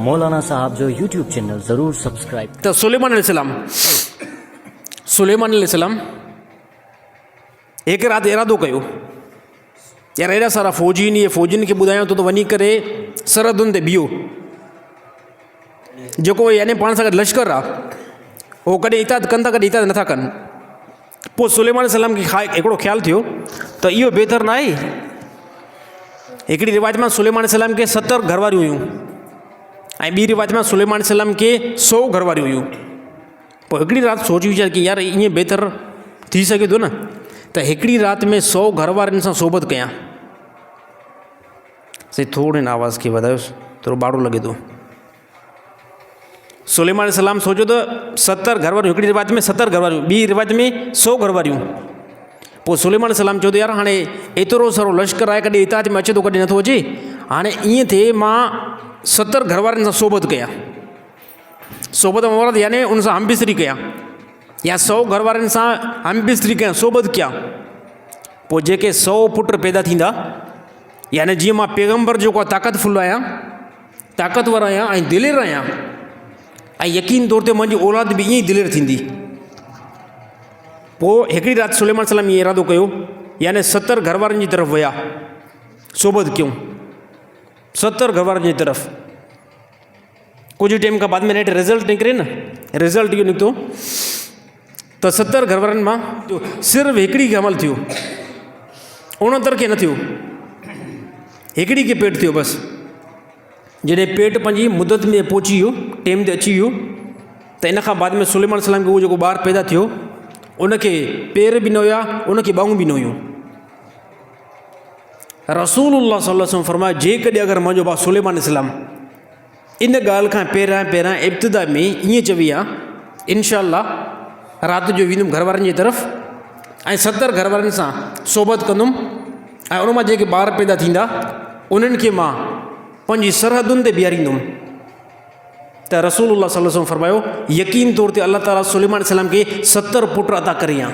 मौलाना साहब जो YouTube channel ज़रूर सब्सक्राइब। तो सुलेमान अलैहिस्सलाम एक रात इरादो कयो, यार एॾा सारा फ़ौजियुनि खे ॿुधायां तो वञी करे सरहदुनि ते बीहो, जेको यानी पाण सां गॾु लश्कर आहे उहो कॾहिं इताद कनि था कॾहिं इताद नथा कनि। पोइ सुलेमान अलैहिस्सलाम खे हिकिड़ो ख़्यालु थियो त इहो बहितर न आहे। हिकिड़ी रिवायत में सुलेमान अलैहिस्सलाम खे 70 घरवारियूं हुयूं ऐं ॿी रिवायत में सुलेमान अलैहिस्सलाम खे 100 घरवारियूं हुयूं। पोइ हिकिड़ी राति सोची वीचार कि यार ईअं बहितर थी सघे थो न त हिकिड़ी राति में 100 घरवारनि सां सोबत कयां। सही थोरे हिन आवाज़ खे वधायोसि, थोरो ॿाड़ो लॻे थो। सुलेमान अलैहिस्सलाम सोचियो त 70 घरवारियूं, हिकिड़ी रिवायत में 70 घरवारियूं, ॿी रिवायत में 100 घरवारियूं। पोइ सुलेमान अलैहिस्सलाम चयो त यार हाणे एतिरो सारो लश्कर आहे, कॾहिं इताद में अचे थो कॾहिं नथो अचे, हाणे ईअं थिए मां 70 घरवारनि सां सोबत कयां। सोबत मुराद यानी उन सां हमबिस्तरी कयां या 100 घरवारनि सां हमबिस्तरी कयां, सोबत कयां। पोइ जेके 100 पुट पैदा थींदा, यानी जीअं मां पैगम्बर जेको आहे ताक़तफुल आहियां, ताक़तवर आहियां ऐं दिलेर आहियां, ऐं यकीन तौर ते मुंहिंजी औलाद बि ईअं ई दिलेर थींदी। पोइ हिकिड़ी राति सुलेमान अलैहिस्सलाम ईअं इरादो कयो, यानी 70 घरवारनि जी तरफ़ विया, सोबत कयूं 70 घरवारनि जी तरफ़। कुछ टाइम खां बाद में नेट रिज़ल्ट निकिरे न, रिज़ल्ट इहो निकितो त 70 घरवारनि मां सिर्फ़ु हिकिड़ी खे अमल थियो, 69 खे न थियो, हिकिड़ी खे पेट थियो बसि। जॾहिं पेट पंहिंजी मुदत में पहुची वियो, टाइम ते अची वियो, त इन खां बाद में सुलेमान अलैहिस्सलाम खे उहो जेको ॿारु पैदा थियो उनखे पेर बि न हुया, उनखे ॿाहूं बि न हुयूं। रसूलुल्लाह सल्लल्लाहु अलैहि वसल्लम फरमायो, जेकॾहिं अगरि मुंहिंजो भाउ सुलेमान अलैहिस्सलाम इन ॻाल्हि खां पहिरियां इब्तिदा में ईअं चवी आहे, इंशाअल्लाह राति जो वेंदुमि घरवारनि जी तरफ़ ऐं 70 घरवारनि सां सोबत कंदुमि ऐं उन मां जेके ॿार पैदा थींदा उन्हनि खे मां पंहिंजी सरहदुनि ते बीहारींदुमि। त रसूलुल्लाह सल्लल्लाहु अलैहि वसल्लम फरमायो, यकीन तौर ते अल्लाह ताला सुलेमान अलैहिस्सलाम खे 70 पुट अता करियां।